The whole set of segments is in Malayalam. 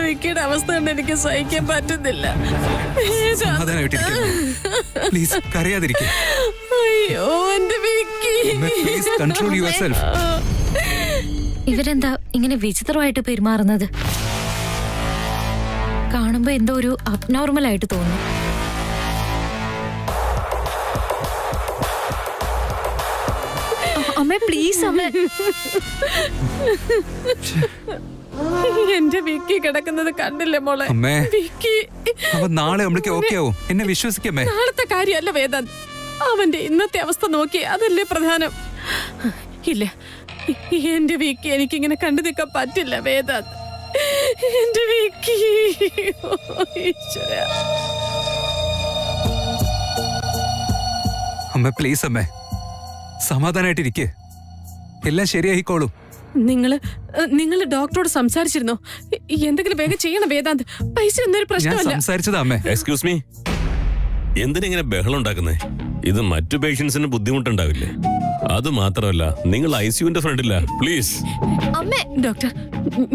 വിക്കിയുടെ അവസ്ഥ കൊണ്ട് എനിക്ക് സഹിക്കാൻ പറ്റുന്നില്ല. പ്ലീസ് കരയാതിരിക്കുക. അയ്യോ എന്റെ വിക്കി. ഇവരെന്താ ഇങ്ങനെ വിചിത്രമായിട്ട് പെരുമാറുന്നത്? കാണുമ്പോ എന്തോ ഒരു അബ്നോർമൽ ആയിട്ട് തോന്നുന്നു. അമ്മേ പ്ലീസ് അമ്മേ. എന്റെ വിക്കി കിടക്കുന്നത് കണ്ടില്ലേ മോളെ? വിക്കി നാളെ ഓക്കെ ആവും, എന്നെ വിശ്വസിക്കമ്മേ. നാളത്തെ കാര്യമല്ല വേദാന്ത്, അവന്റെ ഇന്നത്തെ അവസ്ഥ നോക്കി, അതല്ലേ പ്രധാനം. ഇല്ല, എന്റെ വിക്കി എനിക്കിങ്ങനെ കണ്ടു നിൽക്കാൻ പറ്റില്ല വേദാന്ത്. എന്റെ വിക്കി. അമ്മ പ്ലീസ് അമ്മേ, സമാധാനായിട്ടിരിക്കേ, എല്ലാം ശരിയായിക്കോളും. നിങ്ങള് ഡോക്ടറോട് സംസാരിച്ചിരുന്നോ? എന്തെങ്കിലും വേഗം ചെയ്യണം വേദാന്ത്. പൈസ ഒന്നൊരു പ്രശ്നമല്ല. സംസാരിച്ചതാ അമ്മേ. എക്സ്ക്യൂസ് മീ, എന്തിനെങ്ങനെ ബഹളം ഉണ്ടാക്കുന്നേ? ഇത് മറ്റു പേഷ്യൻസിന് ബുദ്ധിമുട്ടുണ്ടാവില്ലേ? അത് മാത്രമല്ല, നിങ്ങൾ ICUവിന്റെ ഫ്രണ്ടില്ല. പ്ലീസ് അമ്മേ. ഡോക്ടർ,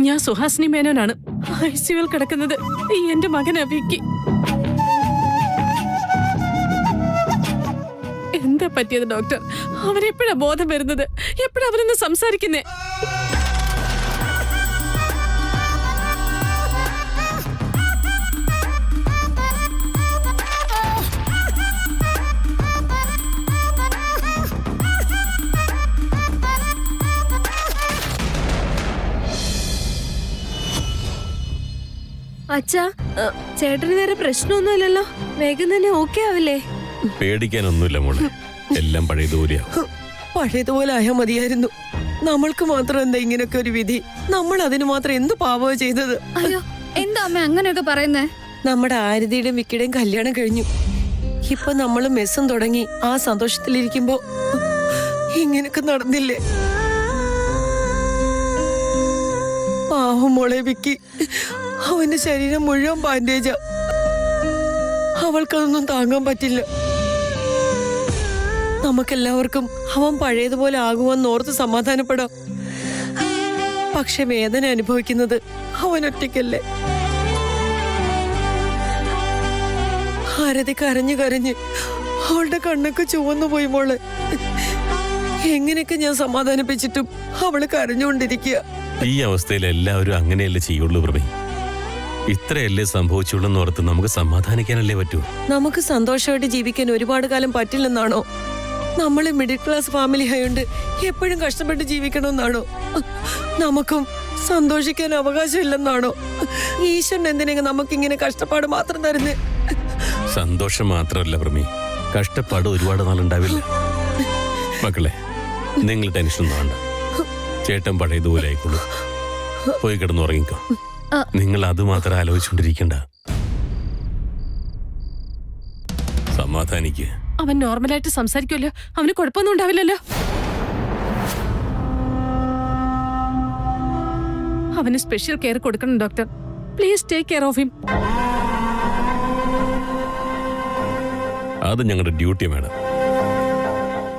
ഞാൻ സുഹാസിനി മേനോനാണ്. ICUവിൽ കിടക്കുന്നത് എന്റെ മകനാ വിക്കി. എന്താ പറ്റിയത് ഡോക്ടർ? അവനെപ്പോഴാ ബോധം വരുന്നത്? എപ്പോഴാ അവനൊന്ന് സംസാരിക്കുന്നേ? അച്ഛാ, ചേട്ടന് വേറെ പ്രശ്നമൊന്നുമില്ലല്ലോ? വേഗം തന്നെ ഓക്കെ ആവില്ലേ? പേടിക്കാനൊന്നുമില്ല മോളെ, എല്ലാം പഴയതുപോലെയാവും. പഴയതുപോലെ ആയാൽ മതിയായിരുന്നു. നമ്മൾക്ക് മാത്രം എന്താ ഇങ്ങനൊക്കെ ഒരു വിധി? നമ്മൾ അതിന് മാത്രം എന്ത് പാപമാണ് ചെയ്തത്? അയ്യോ, എന്താ അമ്മ അങ്ങനെയൊക്കെ പറയുന്നേ? നമ്മുടെ ആരതിയുടെയും വിക്കിയുടെയും കല്യാണം കഴിഞ്ഞു. ഇപ്പൊ നമ്മൾ മെസ്സും തുടങ്ങി ആ സന്തോഷത്തിലിരിക്കുമ്പോ ഇങ്ങനൊക്കെ നടന്നില്ലേ? പാവം മോളെ വിക്കി, അവന്റെ ശരീരം മുഴുവൻ ബാൻഡേജാ. അവൾക്കതൊന്നും താങ്ങാൻ പറ്റില്ല. നമുക്കെല്ലാവർക്കും അവൻ പഴയതുപോലെ ആകുമെന്ന് ഓർത്ത് സമാധാനപ്പെടാം. പക്ഷെ വേദന അനുഭവിക്കുന്നത് അവനൊറ്റയ്ക്കല്ലേ? ഭാരതി കരഞ്ഞു കരഞ്ഞ് അവളുടെ കണ്ണൊക്കെ ചുവന്നു പോയി മോളെ. എങ്ങനെയൊക്കെ ഞാൻ സമാധാനിപ്പിച്ചിട്ടും അവള് കരഞ്ഞുകൊണ്ടിരിക്കുക. ഈ അവസ്ഥയിൽ എല്ലാവരും അങ്ങനെയല്ലേ ചെയ്യുള്ളൂ പ്രഭി. ഇത്രയല്ലേ സംഭവിച്ചുള്ളെന്ന് ഓർത്ത് നമുക്ക് സമാധാനിക്കാനല്ലേ പറ്റൂ. നമുക്ക് സന്തോഷമായിട്ട് ജീവിക്കാൻ ഒരുപാട് കാലം പറ്റില്ലെന്നാണോ? നമ്മള് മിഡിൽ ക്ലാസ് ഫാമിലി ആയോണ്ട് എപ്പോഴും കഷ്ടപ്പെട്ട് ജീവിക്കണമെന്നാണോ? നമുക്കും സന്തോഷിക്കാൻ അവകാശമില്ലെന്നാണോ? ഈശ്വരൻ എന്തിനെങ്കിലും നമുക്കിങ്ങനെ കഷ്ടപ്പാട് മാത്രം തരുന്നേ? സന്തോഷം മാത്രമല്ല പ്രമി, കഷ്ടപ്പാട് ഒരുപാട് നാളുണ്ടാവില്ല. മക്കളെ, നിങ്ങൾ ടെൻഷനൊന്നും വേണ്ട. ചേട്ടൻ പഴയതുപോലെ ആയിക്കോളൂ. പോയി കിടന്നുറങ്ങിക്കോ. നിങ്ങൾ അത് മാത്രം ആലോചിച്ചുകൊണ്ടിരിക്കണ്ട. സമാധാനിക്ക്. അവൻ നോർമലായിട്ട് സംസാരിക്കുമല്ലോ, അവന് കുഴപ്പമൊന്നും ഉണ്ടാവില്ലല്ലോ. അവന് സ്പെഷ്യൽ കെയർ കൊടുക്കണം doctor. Please take care of him. അത് ഞങ്ങളുടെ ഡ്യൂട്ടി വേണം.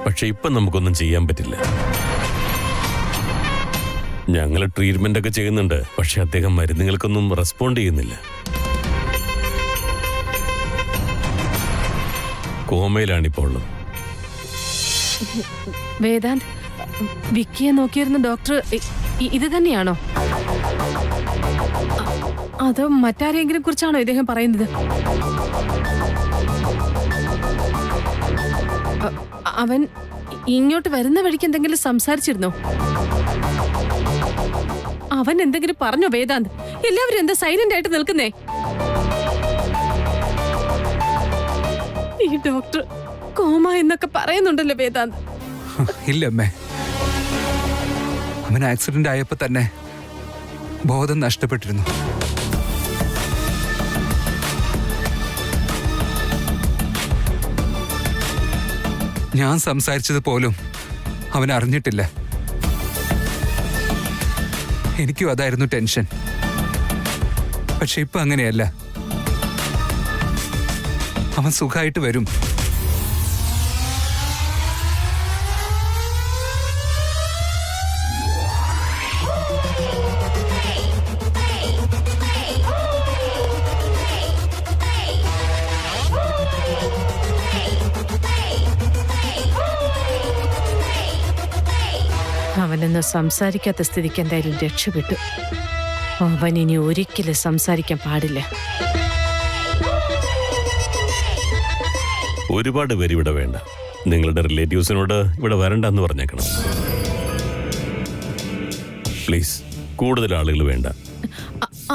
പക്ഷെ ഇപ്പൊ നമുക്കൊന്നും ചെയ്യാൻ പറ്റില്ല. ഞങ്ങൾ ട്രീറ്റ്മെന്റ് ഒക്കെ ചെയ്യുന്നുണ്ട്, പക്ഷെ അദ്ദേഹം മരുന്നുകൾക്കൊന്നും റെസ്പോണ്ട് ചെയ്യുന്നില്ല. കോമയിലാണിപ്പോൾ ഉള്ളത്. വേദാന്ത്, വിക്കിയെ നോക്കിയിരുന്ന ഡോക്ടർ ഇത് തന്നെയാണോ? അതോ മറ്റാരെങ്കിലും കുറിച്ചാണോ ഇദ്ദേഹം പറയുന്നത്? അവൻ ഇങ്ങോട്ട് വരുന്ന വഴിക്ക് എന്തെങ്കിലും സംസാരിച്ചിരുന്നോ? അവൻ എന്തെങ്കിലും പറഞ്ഞോ വേദാന്ത്? എല്ലാവരും എന്താ സൈലന്റ് ആയിട്ട് നിൽക്കുന്നേ? ഈ ഡോക്ടർ കോമ എന്നൊക്കെ പറയുന്നുണ്ടല്ലോ വേദാന്ത്. ഇല്ല അമ്മേ, അവൻ ആക്സിഡന്റ് ആയപ്പോ തന്നെ ബോധം നഷ്ടപ്പെട്ടിരുന്നു. ഞാൻ സംസാരിച്ചത് പോലും അവൻ അറിഞ്ഞിട്ടില്ല. എനിക്കും അതായിരുന്നു ടെൻഷൻ. പക്ഷെ ഇപ്പൊ അങ്ങനെയല്ല. അവൻ സുഖമായിട്ട് വരും. അവനൊന്ന് സംസാരിക്കാത്ത സ്ഥിതിക്ക് എന്തായാലും രക്ഷപ്പെട്ടു. അവൻ ഇനി ഒരിക്കലും സംസാരിക്കാൻ പാടില്ല. ഒരുപാട് പേര് ഇവിടെ വേണ്ട. നിങ്ങളുടെ റിലേറ്റീവ്സിനോട് ഇവിടെ വരണ്ടെന്ന് പറഞ്ഞേക്കണം. പ്ലീസ്, കൂടുതൽ ആളുകൾ വേണ്ട.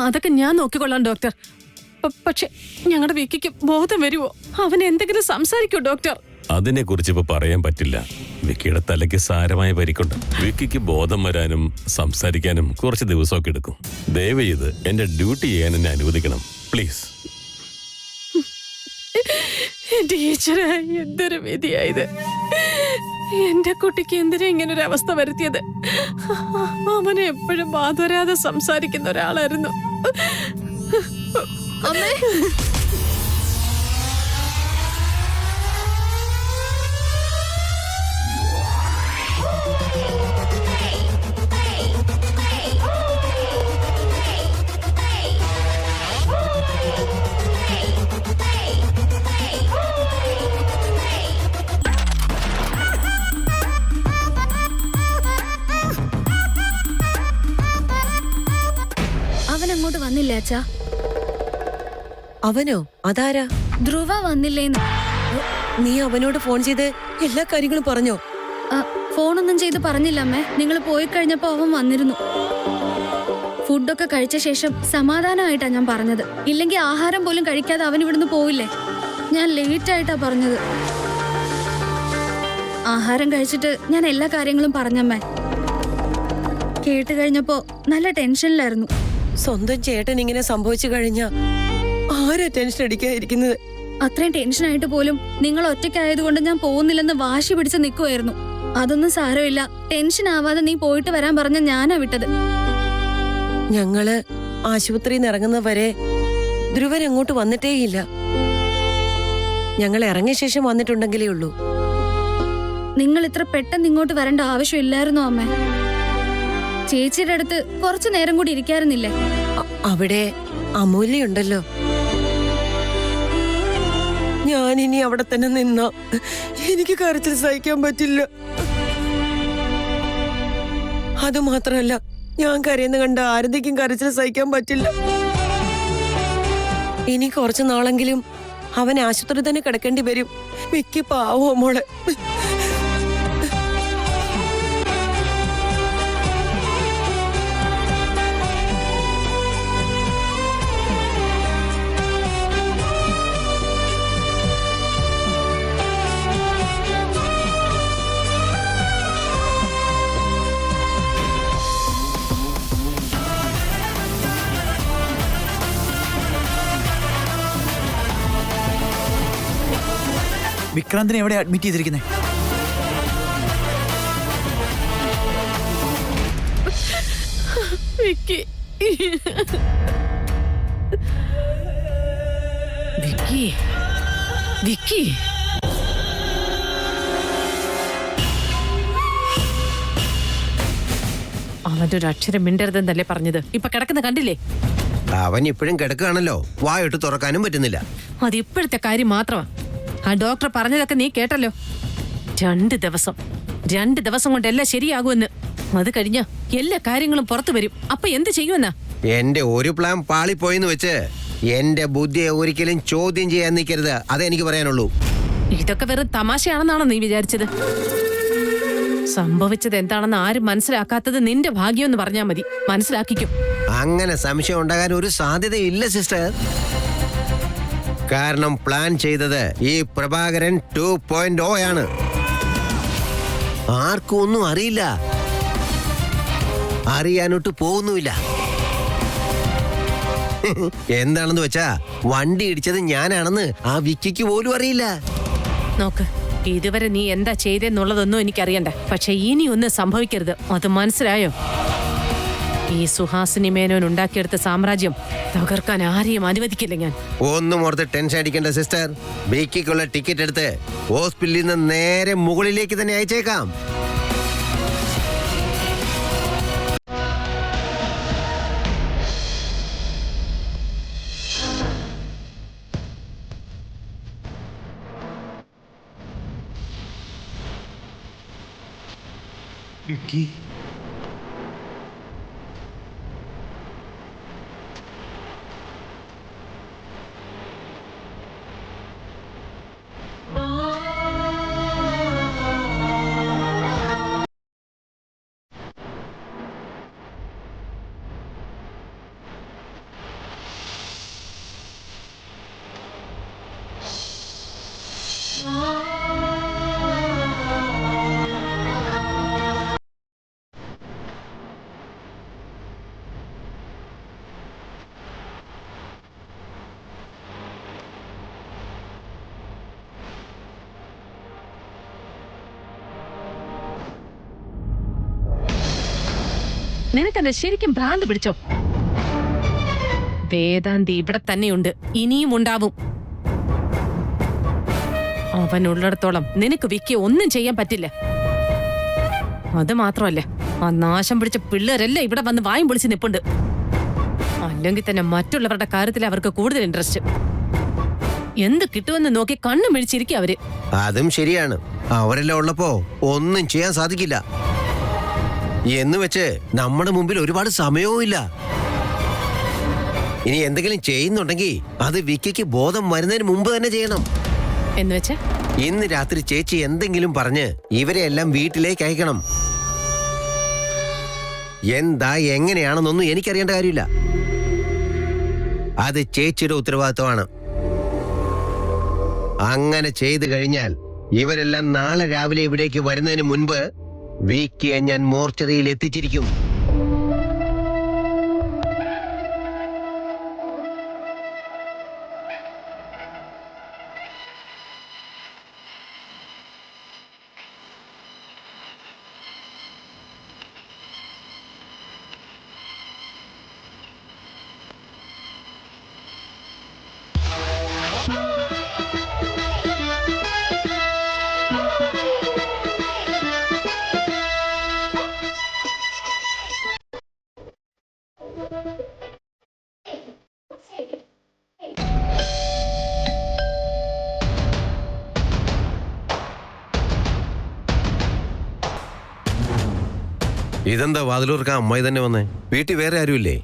അതൊക്കെ ഞാൻ നോക്കിക്കൊള്ളാം ഡോക്ടർ. പക്ഷെ ഞങ്ങളുടെ വിക്കിക്ക് ബോധം വരുമോ? അവൻ എന്തെങ്കിലും സംസാരിക്കോ ഡോക്ടർ? അതിനെക്കുറിച്ച് ഇപ്പൊ പറയാൻ പറ്റില്ല. വിക്കിയുടെ തലയ്ക്ക് സാരമായ പരിക്കുണ്ട്. വിക്കിക്ക് ബോധം വരാനും സംസാരിക്കാനും കുറച്ച് ദിവസമൊക്കെ എടുക്കും. ദയവ് ചെയ്ത് എന്റെ ഡ്യൂട്ടി ചെയ്യാൻ എന്നെ അനുവദിക്കണം പ്ലീസ്. ടീച്ചറെ, എന്തൊരു വിധിയായത്! എന്റെ കുട്ടിക്ക് എന്തിനാ ഇങ്ങനൊരു അവസ്ഥ വരുത്തിയത്? അവനെ എപ്പോഴും വാതുവരാതെ സംസാരിക്കുന്ന ഒരാളായിരുന്നു. അമ്മേ, അവൻ അങ്ങോട്ട് വന്നില്ല അച്ഛാ. അവനോ? അതാരാ? ധ്രുവ വന്നില്ലേന്ന്. നീ അവനോട് ഫോൺ ചെയ്ത് എല്ലാ കാര്യങ്ങളും പറഞ്ഞോ? ഫോണൊന്നും ചെയ്ത് പറഞ്ഞില്ല അമ്മേ. നിങ്ങൾ പോയി കഴിഞ്ഞപ്പോ അവൻ വന്നിരുന്നു. ഫുഡൊക്കെ കഴിച്ച ശേഷം സമാധാനമായിട്ടാ ഞാൻ പറഞ്ഞത്. ഇല്ലെങ്കിൽ ആഹാരം പോലും കഴിക്കാതെ അവൻ ഇവിടുന്ന് പോവില്ലേ. ഞാൻ ലേറ്റ് ആയിട്ടാ പറഞ്ഞത്. ആഹാരം കഴിച്ചിട്ട് ഞാൻ എല്ലാ കാര്യങ്ങളും പറഞ്ഞമ്മേ. കേട്ട് കഴിഞ്ഞപ്പോ നല്ല ടെൻഷനിലായിരുന്നു. സ്വന്തം ചേട്ടൻ ഇങ്ങനെ സംഭവിച്ചു കഴിഞ്ഞാ ആരാ ടെൻഷൻ അടിക്കാതിരിക്കുന്നത്? അത്രയും ടെൻഷനായിട്ട് പോലും നിങ്ങൾ ഒറ്റയ്ക്കായതുകൊണ്ട് ഞാൻ പോകുന്നില്ലെന്ന് വാശി പിടിച്ച് നിൽക്കുമായിരുന്നു. അതൊന്നും സാരമില്ല, ടെൻഷൻ ആവാതെ നീ പോയിട്ട് വരാൻ പറഞ്ഞ ഞാനാ വിട്ടത്. ഞങ്ങള് ആശുപത്രിയിൽ നിന്ന് ഇറങ്ങുന്നവരെ ധ്രുവൻ അങ്ങോട്ട് വന്നിട്ടേയില്ല. ഞങ്ങൾ ഇറങ്ങിയ ശേഷം വന്നിട്ടുണ്ടെങ്കിലേ ഉള്ളൂ. നിങ്ങൾ ഇത്ര പെട്ടെന്ന് ഇങ്ങോട്ട് വരേണ്ട ആവശ്യമില്ലായിരുന്നോ അമ്മേ? ചേച്ചിയുടെ അടുത്ത് കുറച്ചു നേരം കൂടി ഇരിക്കാറുന്നില്ലേ? അവിടെ അമൂല്യുണ്ടല്ലോ. ഞാനിനി അവിടെ തന്നെ നിന്ന എനിക്ക് കരച്ചിൽ സഹിക്കാൻ പറ്റില്ല. അതുമാത്രമല്ല, ഞാൻ കരയുന്ന കണ്ട ആരതിക്കും കരച്ചിൽ സഹിക്കാൻ പറ്റില്ല. ഇനി കുറച്ചു നാളെങ്കിലും അവൻ ആശുപത്രി തന്നെ കിടക്കേണ്ടി വരും. മിക്ക പാവോ മോളെ. വിക്രാന്തിനെ എവിടെ അഡ്മിറ്റ് ചെയ്തിരിക്കുന്നത്? വിക്കി, വിക്കി, വിക്കി. അവന്റെ ഒരു അക്ഷരം മിണ്ടരുതെന്നല്ലേ പറഞ്ഞത്? ഇപ്പൊ കിടക്കുന്ന കണ്ടില്ലേ? അവൻ ഇപ്പോഴും കിടക്കുകയാണല്ലോ. വായിട്ട് തുറക്കാനും പറ്റുന്നില്ല. അത് ഇപ്പോഴത്തെ കാര്യം മാത്രമാ. ആ ഡോക്ടർ പറഞ്ഞതൊക്കെ നീ കേട്ടല്ലോ. 2 ദിവസം കൊണ്ട് എല്ലാം ശരിയാകുമെന്ന്. അത് കഴിഞ്ഞ എല്ലാ കാര്യങ്ങളും പുറത്തു വരും. അപ്പൊ എന്ത് ചെയ്യുമെന്നാ? എന്റെ ഒരു പ്ലാൻ പാളിപ്പോയെന്ന് വെച്ച് എന്റെ ബുദ്ധിയെ ഒരിക്കലും ചോദ്യം ചെയ്യാൻ നിൽക്കരുത്. അതെനിക്ക് പറയാനുള്ളൂ. ഇതൊക്കെ വെറും തമാശയാണെന്നാണോ നീ വിചാരിച്ചത്? സംഭവിച്ചത് എന്താണെന്ന് ആരും മനസ്സിലാക്കാത്തത് നിന്റെ ഭാഗ്യം എന്ന് പറഞ്ഞാൽ മതി. മനസ്സിലാക്കിക്കും. അങ്ങനെ സംശയം ഉണ്ടാകാൻ ഒരു സാധ്യതയില്ല സിസ്റ്റർ. കാരണം പ്ലാൻ ചെയ്തത് ഈ പ്രഭാകരൻ 2.0 ആണ്. ആർക്കും ഒന്നും അറിയില്ല, അറിയാനൊട്ട് പോകുന്നുമില്ല. എന്താണെന്ന് വെച്ചാ വണ്ടി ഇടിച്ചത് ഞാനാണെന്ന് ആ വിക്കിക്ക് പോലും അറിയില്ല. നോക്ക്, ഇതുവരെ നീ എന്താ ചെയ്തെന്നുള്ളതൊന്നും എനിക്കറിയണ്ട. പക്ഷെ ഇനി ഒന്നും സംഭവിക്കരുത്. അത് മനസ്സിലായോ? ഈ സുഹാസിനി മേനോൻ ഉണ്ടാക്കിയെടുത്ത സാമ്രാജ്യം തകർക്കാൻ ആരെയും അനുവദിക്കില്ല ഞാൻ. ഒന്നും ഓർത്ത് ടെൻഷൻ അടിക്കേണ്ട സിസ്റ്റർ. വിക്കിക്കുള്ള ടിക്കറ്റ് എടുത്ത് ഹോസ്പിറ്റലിൽ നിന്ന് നേരെ മുകളിലേക്ക് തന്നെ അയച്ചേക്കാം. വിക്കി നിനക്കെന്താ ശരിക്കും ഭ്രാന്ത് പിടിച്ചോ? വേദാന്തി ഇവിടെ തന്നെയുണ്ട്, ഇനിയും ഉണ്ടാവും. അവനുള്ളിടത്തോളം നിനക്ക് വിക്കി ഒന്നും ചെയ്യാൻ പറ്റില്ല. അത് മാത്രമല്ല, ആ നാശം പിടിച്ച പിള്ളേരെല്ലാം ഇവിടെ വന്ന് വായും പൊളിച്ച് നിപ്പുണ്ട്. അല്ലെങ്കിൽ തന്നെ മറ്റുള്ളവരുടെ കാര്യത്തിൽ അവർക്ക് കൂടുതൽ ഇൻട്രസ്റ്റ്. എന്ത് കിട്ടുമെന്ന് നോക്കി കണ്ണു മിഴിച്ചിരിക്കും അവര്. അതും ശരിയാണ്. അവരെല്ലാം ഉള്ളപ്പോ ഒന്നും ചെയ്യാൻ സാധിക്കില്ല. എന്ന് വെച്ച് നമ്മുടെ മുമ്പിൽ ഒരുപാട് സമയവും ഇല്ല. ഇനി എന്തെങ്കിലും ചെയ്യുന്നുണ്ടെങ്കിൽ അത് വിക്കിക്ക് ബോധം വരുന്നതിന് മുമ്പ് തന്നെ ചെയ്യണം. എന്ന് വെച്ച് ഇന്ന് രാത്രി ചേച്ചി എന്തെങ്കിലും പറഞ്ഞ് ഇവരെ എല്ലാം വീട്ടിലേക്ക് അയക്കണം. എന്താ എങ്ങനെയാണെന്നൊന്നും എനിക്കറിയേണ്ട കാര്യമില്ല. അത് ചേച്ചിയുടെ ഉത്തരവാദിത്വമാണ്. അങ്ങനെ ചെയ്തു കഴിഞ്ഞാൽ ഇവരെല്ലാം നാളെ രാവിലെ ഇവിടേക്ക് വരുന്നതിന് മുൻപ് വിക്കിയെ ഞാൻ മോർച്ചറിയിൽ എത്തിച്ചിരിക്കും. ഇതെന്താ വാതിലൂർക്കാൻ അമ്മായി തന്നെ വന്നേ? വീട്ടിൽ വേറെ ആരുമില്ലേ?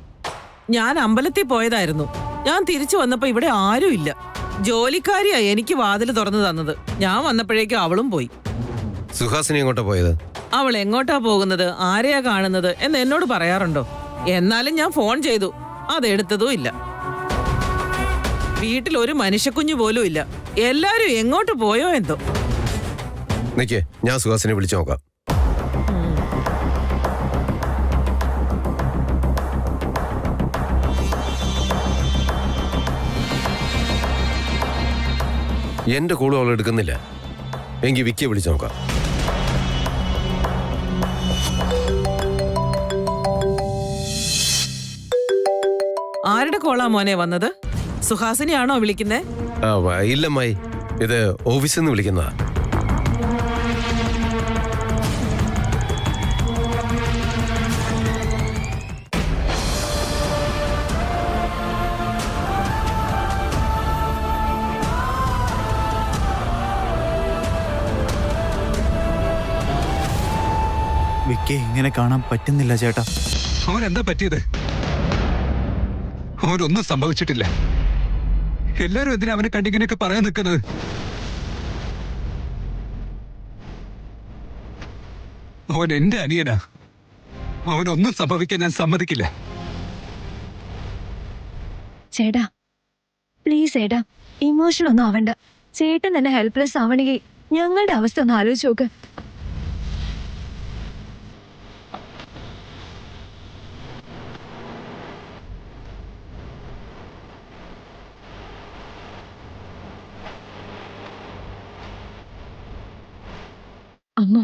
ഞാൻ അമ്പലത്തിൽ പോയതായിരുന്നു. ഞാൻ തിരിച്ചു വന്നപ്പോ ഇവിടെ ആരും ഇല്ല. ജോലിക്കാരിയാ എനിക്ക് വാതില് തുറന്നു തന്നത്. ഞാൻ വന്നപ്പോഴേക്കും അവളും പോയി. സുഹാസിനി എങ്ങോട്ടാ പോയത്? അവൾ എങ്ങോട്ടാ പോകുന്നത്, ആരെയാ കാണുന്നത് എന്ന് എന്നോട് പറയാറുണ്ടോ? എന്നാലും ഞാൻ ഫോൺ ചെയ്തു, അതെടുത്തതും ഇല്ല. വീട്ടിൽ ഒരു മനുഷ്യക്കുഞ്ഞു പോലും ഇല്ല. എല്ലാരും എങ്ങോട്ട് പോയോ എന്തോ. നിക്കേ, ഞാൻ സുഹാസിനെ വിളിച്ചു നോക്കാം. എന്റെ കോളും അവൾ എടുക്കുന്നില്ല. എങ്കിൽ വിക്കിയെ വിളിച്ചു നോക്കാം. ആരുടെ കോളാ മോനെ വന്നത്? സുഹാസിനിയാണോ വിളിക്കുന്നേ? ഇല്ലമ്മായി, ഇത് ഓഫീസിൽ നിന്ന് വിളിക്കുന്നതാ. വിക്കിയെ ഇങ്ങനെ കാണാൻ പറ്റുന്നില്ല ചേട്ടാ. അവനെന്താ പറ്റിയത്? അവനൊന്നും സംഭവിച്ചിട്ടില്ല. എല്ലാരും എന്തിനാ അവനെ കണ്ടിങ്ങനെയൊക്കെ പറയാൻ നിൽക്കുന്നത്? അവൻ എന്റെ അനിയനാ. അവനൊന്നും സംഭവിക്കാൻ ഞാൻ സമ്മതിക്കില്ല. ചേട്ടാ പ്ലീസ് ചേട്ടാ, ഇമോഷൻ ഒന്നും ആവണ്ട. ചേട്ടൻ തന്നെ ഹെൽപ്ലെസ് ആവണെങ്കിൽ ഞങ്ങളുടെ അവസ്ഥ ഒന്ന് ആലോചിച്ച് നോക്ക്. അമ്മ,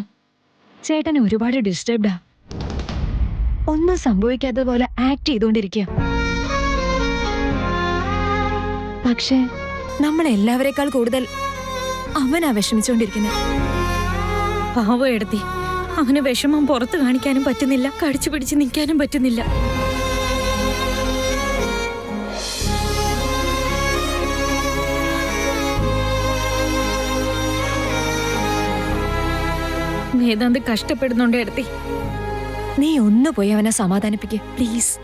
ചേട്ടന് ഒരുപാട് ഡിസ്റ്റർബ്ഡാ. ഒന്നും സംഭവിക്കാത്ത പോലെ ആക്ട് ചെയ്തുകൊണ്ടിരിക്കുക. പക്ഷേ നമ്മളെല്ലാവരെക്കാൾ കൂടുതൽ അവനാ വിഷമിച്ചുകൊണ്ടിരിക്കുന്നത്. പാവം എടുത്തി, അവന് വിഷമം പുറത്ത് കാണിക്കാനും പറ്റുന്നില്ല, കടിച്ചു പിടിച്ച് നിൽക്കാനും പറ്റുന്നില്ല. വേദാന്ത് കഷ്ടപ്പെടുന്നുണ്ട് എടുത്തി. നീ ഒന്ന് പോയി അവനെ സമാധാനിപ്പിക്ക് പ്ലീസ്.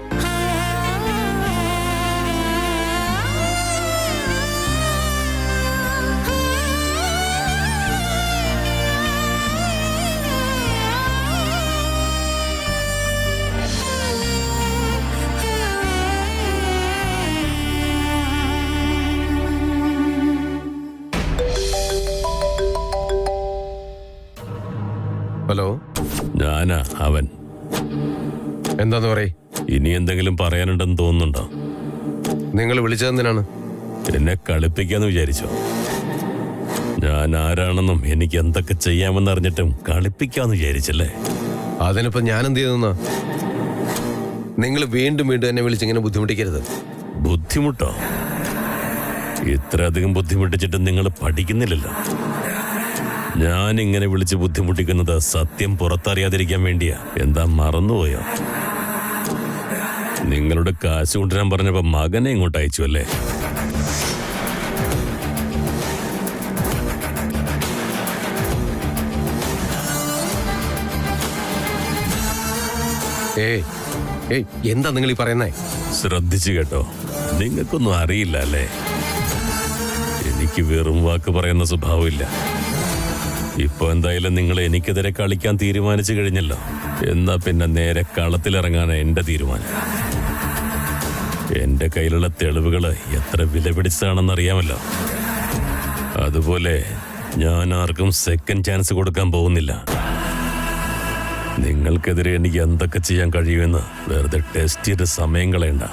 ഹലോ, ഞാനാ അവൻ. എന്താന്ന് പറയ്. ഇനി എന്തെങ്കിലും പറയാനുണ്ടെന്ന് തോന്നുന്നുണ്ടോ? നിങ്ങൾ വിളിച്ചതെന്തിനാണ്? എന്നെ കളിപ്പിക്കാന്ന് വിചാരിച്ചോ? ഞാൻ ആരാണെന്നും എനിക്ക് എന്തൊക്കെ ചെയ്യാമെന്ന് അറിഞ്ഞിട്ടും കളിപ്പിക്കാന്ന് വിചാരിച്ചല്ലേ? അതിനിപ്പോ ഞാൻ എന്ത് ചെയ്തെന്നാ? നിങ്ങൾ വീണ്ടും വീണ്ടും എന്നെ വിളിച്ചിങ്ങനെ ബുദ്ധിമുട്ടിക്കരുത്. ബുദ്ധിമുട്ടോ? ഇത്രയധികം ബുദ്ധിമുട്ടിച്ചിട്ട് നിങ്ങൾ പഠിക്കുന്നില്ലല്ലോ. ഞാൻ ഇങ്ങനെ വിളിച്ച് ബുദ്ധിമുട്ടിക്കുന്നത് സത്യം പുറത്തറിയാതിരിക്കാൻ വേണ്ടിയാ. എന്താ മറന്നുപോയോ? നിങ്ങളുടെ കാശ് കൊണ്ടുവരാൻ പറഞ്ഞപ്പോ മകനെ ഇങ്ങോട്ട് അയച്ചു അല്ലേ? എന്താ നിങ്ങൾ ഈ പറയുന്നേ? ശ്രദ്ധിച്ചു കേട്ടോ. നിങ്ങൾക്കൊന്നും അറിയില്ല അല്ലേ? എനിക്ക് വെറും വാക്ക് പറയുന്ന സ്വഭാവമില്ല. ഇപ്പൊ എന്തായാലും നിങ്ങൾ എനിക്കെതിരെ കളിക്കാൻ തീരുമാനിച്ചു കഴിഞ്ഞല്ലോ. എന്നാ പിന്നെ നേരെ കളത്തിലിറങ്ങാനാണ് എന്റെ തീരുമാനം. എന്റെ കയ്യിലുള്ള തെളിവുകള് എത്ര വില പിടിച്ചതാണെന്ന് അറിയാമല്ലോ. അതുപോലെ ഞാൻ ആർക്കും സെക്കൻഡ് ചാൻസ് കൊടുക്കാൻ പോകുന്നില്ല. നിങ്ങൾക്കെതിരെ എനിക്ക് എന്തൊക്കെ ചെയ്യാൻ കഴിയുമെന്ന് വെറുതെ ടെസ്റ്റ് ചെയ്ത് സമയം കളയണ്ട.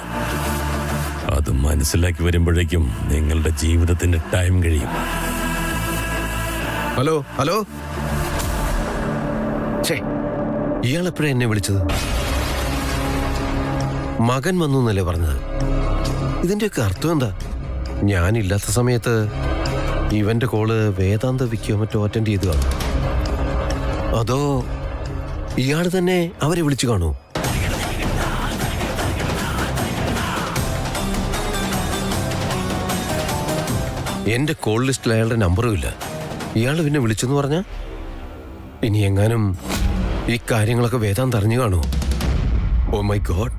അത് മനസ്സിലാക്കി വരുമ്പോഴേക്കും നിങ്ങളുടെ ജീവിതത്തിന്റെ ടൈം കഴിയും. ഹലോ ഹലോ, ഇയാളെപ്പോഴാ എന്നെ വിളിച്ചത്? മകൻ വന്നു എന്നല്ലേ പറഞ്ഞത്? ഇതിന്റെയൊക്കെ അർത്ഥം എന്താ? ഞാനില്ലാത്ത സമയത്ത് ഇവന്റെ കോള് വേദാന്ത വിക്കോ മറ്റോ അറ്റൻഡ് ചെയ്ത് കാണും. അതോ ഇയാൾ തന്നെ അവരെ വിളിച്ചു കാണൂ? എന്റെ കോൾ ലിസ്റ്റിൽ അയാളുടെ നമ്പറും ഇല്ല. ഇയാൾ പിന്നെ വിളിച്ചെന്ന് പറഞ്ഞ ഇനി എങ്ങാനും ഈ കാര്യങ്ങളൊക്കെ വേദാന്ത് അറിഞ്ഞു കാണുമോ? Oh my god.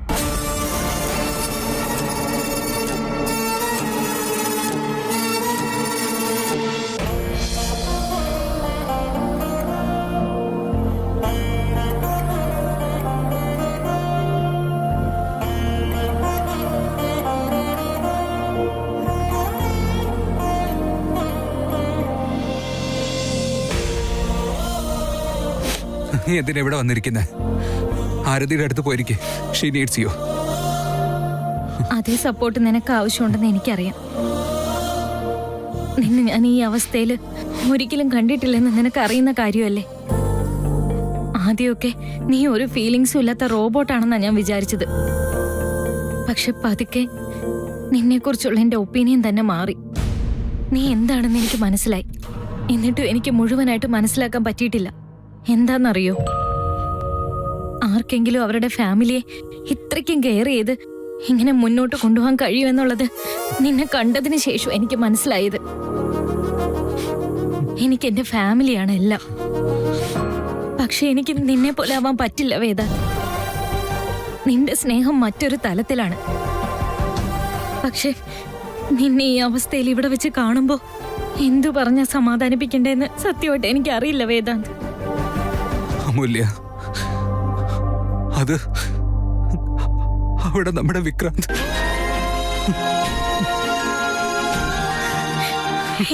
നീ എന്തിനാ ഇവിടെ വന്നിരിക്കുന്നേ? ആരതിയുടെ അടുത്ത് പോയിരിക്കേ. She needs you. അതേ സപ്പോർട്ട് നിനക്ക് ആവശ്യമുണ്ടെന്ന് എനിക്കറിയാം. നിന്നെ ഞാൻ ഈ അവസ്ഥയിൽ ഒരിക്കലും കണ്ടിട്ടില്ലെന്ന് നിനക്ക് അറിയുന്ന കാര്യമല്ലേ. ആദ്യമൊക്കെ നീ ഒരു ഫീലിങ്സും ഇല്ലാത്ത റോബോട്ടാണെന്നാണ് ഞാൻ വിചാരിച്ചത്. പക്ഷെ പതുക്കെ നിന്നെക്കുറിച്ചുള്ള എൻ്റെ ഒപ്പീനിയൻ തന്നെ മാറി. നീ എന്താണെന്ന് എനിക്ക് മനസ്സിലായി. എന്നിട്ടും എനിക്ക് മുഴുവനായിട്ട് മനസ്സിലാക്കാൻ പറ്റിയിട്ടില്ല. എന്താണെന്നറിയോ? ആർക്കെങ്കിലും അവരുടെ ഫാമിലിയെ ഇത്രയ്ക്കും കെയർ ചെയ്ത് ഇങ്ങനെ മുന്നോട്ട് കൊണ്ടുപോകാൻ കഴിയുമെന്നുള്ളത് നിന്നെ കണ്ടതിന് ശേഷം എനിക്ക് മനസ്സിലായത്. എനിക്ക് എന്റെ ഫാമിലിയാണ് എല്ലാം. പക്ഷെ എനിക്ക് നിന്നെ പോലെ ആവാൻ പറ്റില്ല വേദ. നിന്റെ സ്നേഹം മറ്റൊരു തലത്തിലാണ്. പക്ഷെ നിന്നെ ഈ അവസ്ഥയിൽ ഇവിടെ വെച്ച് കാണുമ്പോ എന്തു പറഞ്ഞ സമാധാനിപ്പിക്കണ്ടേന്ന് സത്യമായിട്ട് എനിക്കറിയില്ല വേദാന്ത്. അമൂല്യ, അത് അവിടെ നമ്മുടെ വിക്രാന്ത്.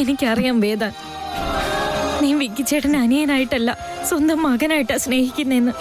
എനിക്കറിയാം വേദാന്ത്, നീ വിക്കിച്ചേട്ടൻ അനിയനായിട്ടല്ല സ്വന്തം മകനായിട്ടാ സ്നേഹിക്കുന്നെന്ന്.